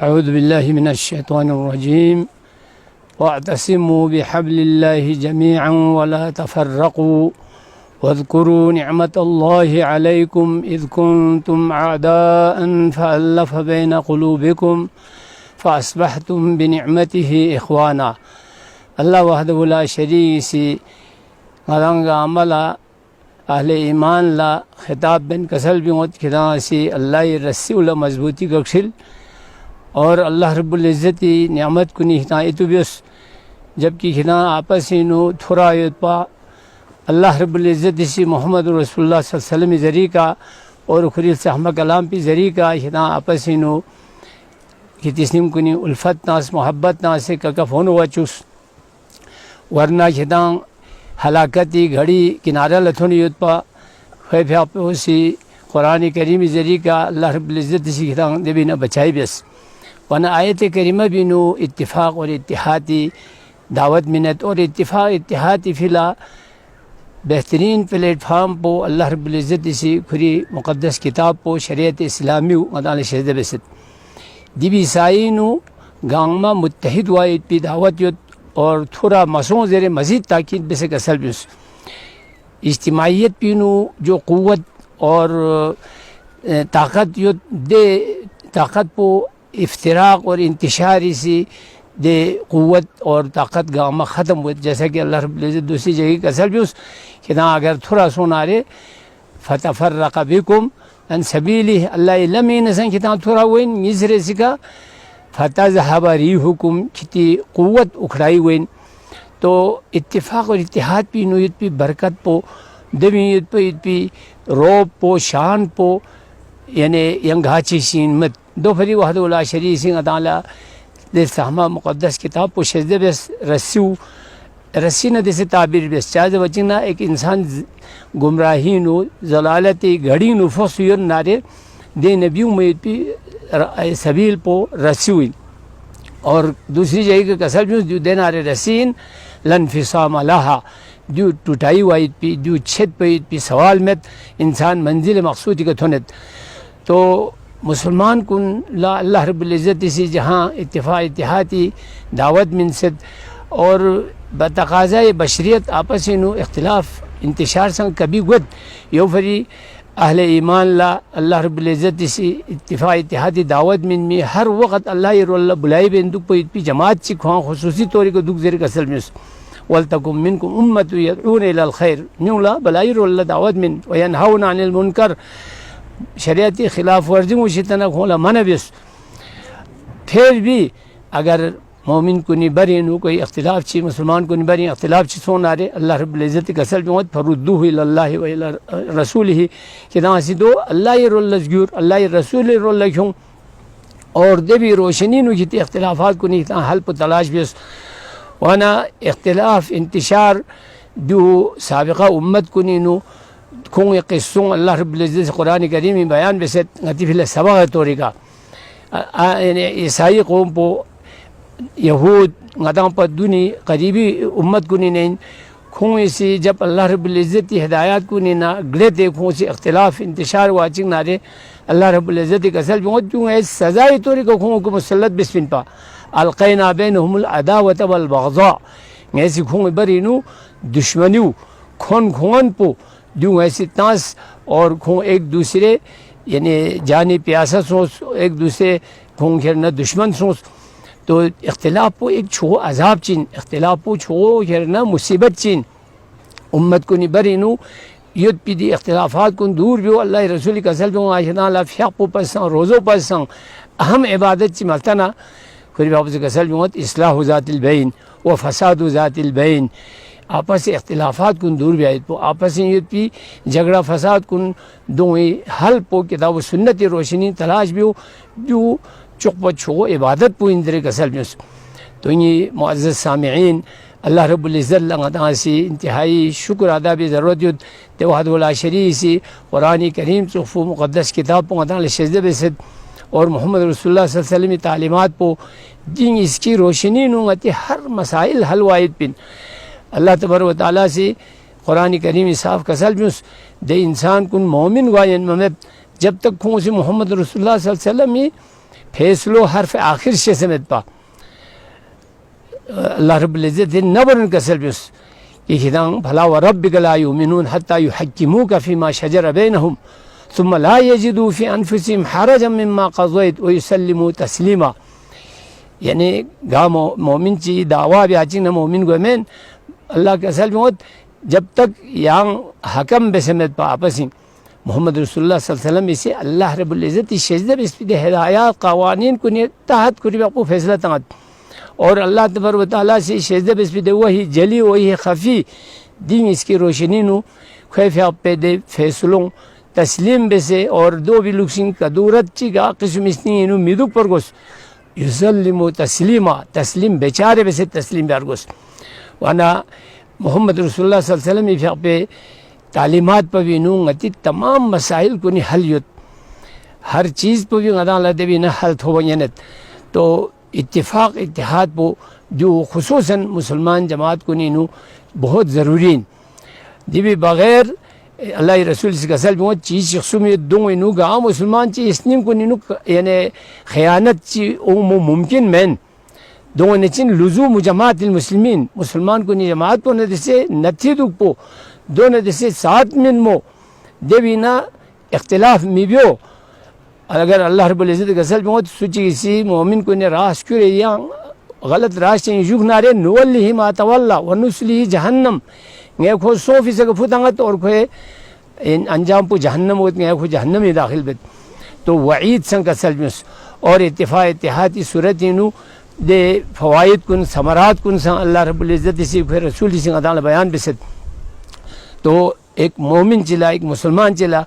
اعوذ باللہ من الشیطان الرجیم واعتصموا بحبل اللہ جمیعا ولا تفرقوا واذکروا نعمت اللہ علیکم اذ کنتم اعداء فألف بین قلوبکم فاصبحتم بنعمتہ اخوانا. اللہ وحدہ لا شریک سی غرنگ عملہ اہل ایمان لا خطاب بن کسل بیوت کھدا سی اللہ رسی اللہ مضبوطی ککشل اور اللہ رب العزتی نعمت کنی ہتا اتو بیس جبکہ ہنا آپسی نو تھرا یدپا اللہ رب العزت سی محمد رسول اللہ صلی اللہ علیہ وسلم ذریعہ اور خریل سے احمد کلام پی ذریعہ ہنا آپسی نو کی تسنیم کنی الفت ناس محبت ناس سے ککف ہونو وچوس ورنہ ہنا ہلاکتی گھڑی کنارہ لتھونی یدپا خیف اپوسی قرآن کریم ذریعہ اللہ رب العزت سی ہنا دبی نہ بچائی بیس ورنہ آیت کریمہ بھی نو اتفاق اور اتحادی دعوت منت اور اتفاق اتحادی فلا بہترین پلیٹ فارم پو اللہ رب العزت سی کھری مقدس کتاب پو شریعت اسلامی مدان شہد بست دی بھی سائنو گانگما متحد واحد پی دعوت یت اور تھوڑا مسوں زیر مزید تاکید بس کسل بس اجتماعیت پینو جو قوت اور طاقت یت دے طاقت پو افتراق اور انتشاری سی دے قوت اور طاقت گاما ختم ہوئے جیسا کہ اللہ رب العزت دوسری جگہ کسل بھی اس کہ نا اگر تھوڑا سونارے فتفرق بکم ان سبیلی اللہ لمین سن کتنا تھوڑا ہوئین نظر سکا فتذہب ریحکم کتی قوت اکھڑائی ہوئین. تو اتفاق اور اتحاد پی نویت پی برکت پو دمیت پی روب پو شان پو یعنی ینگاچی سین مت دو فری وحدہ لا شریک سنگھ تعالیٰ دے سہمہ مقدس کتاب پو شجدہ بس رسی نہ دے سے تعبیر بس چاہتے وچنگنا ایک انسان گمراہی نو ضلالتی گھڑی نو فصویر نارے دے نبیوں میں پی سبیل پو رسی ہوئی اور دوسری جگہ کے کسل بھی جو دے نارے رسین لنفصام لہا جو ٹوٹائی وائد پی جو چھت پید پی سوال مت انسان منزل مقصودی کا تھونت. تو مسلمان کن لا اللہ رب العزت سی جہاں اتفاق اتحادی دعوت منصد اور بتقاضۂ بشریت آپسی نو اختلاف انتشار سنگ کبھی گد یو فری اہل ایمان لا اللہ رب العزت سی اتفاق اتحادی دعوت من میں ہر وقت اللہ رو اللہ بلائی بین دک پہ جماعت چی کھواں خصوصی طوری کو دک زیر کسل میں ولتکم منکم امت یدعون الی الخیر نیو لا بلائی رو اللہ دعوت من وینہون عن المنکر شریعتی خلاف ورزی مشتنا کھولا منع بس. پھر بھی اگر مومن کو بری نو کوئی اختلاف چی مسلمان کو بری اختلاف چی سون آرے اللہ رب العزت کسل بھی فردوہ اللہ و رسول ہی کہ نا سی دو اللہ رول زگور اللہ رسول رول کیوں اور دے بھی روشنی نو جتی اختلافات کو نہیں حل پر تلاش بس. وانا اختلاف انتشار جو سابقہ امت کو نو کھوں قصوں اللہ رب العزت سے قرآن کریم میں بیان بسیت غطیف اللہ سبا طوری کا عیسائی قوم پو یہود غداں پر دونی قریبی امت کو نہیں کھوں اسی جب اللہ رب العزت کی ہدایات کو نہیں نہ گڑے دے کھوں سے اختلاف انتشار واچنگ نارے اللہ رب العزت کی اصل بہت کیوں ہے سزائی طوری کو کھوں کو مسلط بسفن پا القینا بینہم العداوۃ والبغضاء ایسی کھوں بری نو دشمنیو کھون پو جو ایسی تانس اور کھوں ایک دوسرے یعنی جانی پیاسا سوچ ایک دوسرے کھوں کھیرنا دشمن سوچ. تو اختلاف پو ایک چھو عذاب چین اختلاف پو چھو کھیرنا مصیبت چین امت کو بری نو ید پی دی اختلافات کن دور بیو اللہ رسول کا سل بیو آشنا اللہ فیق پو پسن روزو پسن اہم عبادت چی ملتنا خریب حافظ کا سل بیو اصلاح ذات البین و فساد ذات البین آپس اختلافات کن دور بھی آئیت پو آپس یہ پی جھگڑا فساد کن دوئی حل پو کتاب و سنت روشنی تلاش بیو جو چق پا چھو عبادت پو اندر کسل بیوس. تو یہ معزز سامعین اللہ رب العزت لنگا سی انتہائی شکر ادا بھی ضرورت یود توحد ولا شریک سی قرآن کریم صحف مقدس کتاب پو غدان لشجدہ بسد اور محمد رسول اللہ صلی اللہ علیہ وسلم تعلیمات پو جن اس کی روشنی نونگتی ہر مسائل حل واحد پن اللہ تبارک و تعالیٰ سے قرآن کریم صاف کسل بھی اس دے انسان کن مومن وائن ممت جب تک کھوں سے محمد رسول اللہ صلی اللہ علیہ وسلم فیصلو حرف آخر سے سمت پا اللہ رب العزت نبرن کسل بیس کہ ہدان بھلا وربک لا یؤمنون حتی یحکموک فیما شجر بینہم ثم لا یجدوا فی انفسهم حرجا مما قضیت ویسلموا تسلیما. یعنی گا مومن چی دعویٰ بھی آچی نا مومن کو امین اللہ کے اصل میں جب تک یہاں حکم بسمت پا آپسی محمد رسول اللہ صلی اللہ علیہ وسلم اسے اللہ رب العزت شجدہ بسپید ہدایات قوانین کو تحت کری باقو فیصلہ تنگت اور اللہ تبارک و تعالیٰ سے شجدہ بسپید وہی جلی وہی خفی دین اس کی روشنی نو خیف آپ پہ دے فیصلوں تسلیم بسے اور دو بھی لکسن کدورت چی گا قسم اسنی انو میدو پر گوس یسلم تسلیما تسلیم بیچارے بسے تسلیم بیار گوس وانا محمد رسول اللہ صلی اللہ علیہ وسلم افیق پہ تعلیمات پہ بھی نونگتی تمام مسائل کو نی حل یت ہر چیز پہ بھی غدا اللہ دے بھی نہ حل تھو ینت. تو اتفاق اتحاد پہ جو خصوصاً مسلمان جماعت کو نینو بہت ضروری دی بھی بغیر اللہ رسول سے کسل بھی چیز شخصومیت دوں انو گا مسلمان چی اسنیم کو نینو یعنی خیانت چی ممکن مین دوں نچن لزوم جماعت المسلمین مسلمان کو نی جماعت پو ندسے نتھی دک پو دو ندسے ساتھ من مو دے بھی نا اختلاف میبیو اگر اللہ رب العزت کسل بھی سوچی کسی مومن کو نی راس کیوں یا غلط راس چاہیے یوگ نارے نولی ما تولا ونسلی جہنم گئے کھو 100% فتنگت اور کھوئے انجام پو جہنم ہوت گئے کھو جہنم ہی داخل بیت. تو وعید سنگ کا سلمس اور اتفاق اتحادی صورت انو دے فوائد کن ثمرات کن سن اللہ رب العزت اسی پھر رسول سنگ ادان بیان بسد. تو ایک مومن چلا ایک مسلمان چلا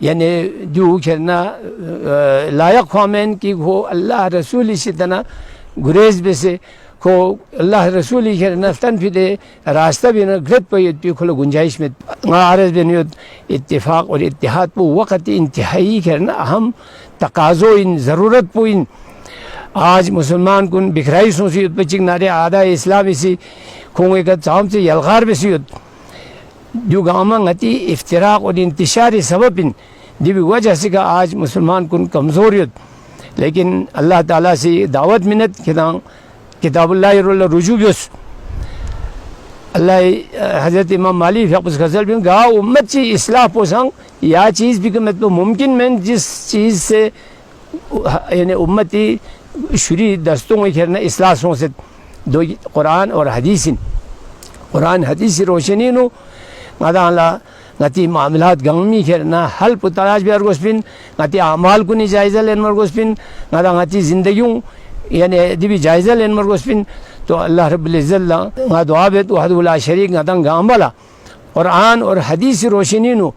یعنی جو کھرنا لائق خوامین کی وہ اللہ رسول اسی طرح گریز بسے کو اللہ رسول ہی کھر نفتن فی دے راستہ بھی نا گرد پہ پی کھلو گنجائش میں عارض بھی نیت اتفاق اور اتحاد پو وقت انتہائی کھرنا اہم تقاضو ان ضرورت پو ان آج مسلمان کن بکھرائی سوسی ات پچک نارے آدھا اسلام اسی کھونگے کا چاہم سے یلغار بسی ات جو گاما غتی افتراق اور انتشار سبب ان دی بھی وجہ سے کہ آج مسلمان کن کمزوریت لیکن اللہ تعالیٰ سے دعوت منت کتاب اللہ رجوع بیس اللہ حضرت امام مالی فقس غزل بھی گا امت چی اصلاح پوسانگ یا چیز بھی کہ مطلب ممکن میں جس چیز سے یعنی امتی شری دستوں میں کھرنا اصلاح سوں سے دو قرآن اور حدیث قرآن حدیث روشنی نو غدا اللہ غتی معاملات گنگمی کھرنا حل پو تلاش بھی ارگوس پن غتی اعمال کو نہیں جائزہ لین مرگوس پن غدا غتی زندگیوں یعنی دی بھی جائزہ لین مرگوس پن. تو اللہ رب العزت اللہ دعا بیت وحدہ لا شریک غدا گامبلا قرآن اور حدیث روشنی نو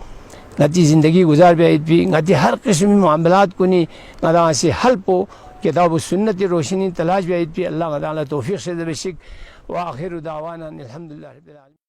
غتی زندگی گزار بھی پی غتی ہر قسم معاملات کو نہیں غدا سے حل پو کتاب و سنت روشنی تلاش بھی پی اللہ غدا توفیق سے بشک وآخر دعوانا الحمدللہ رب العالمین.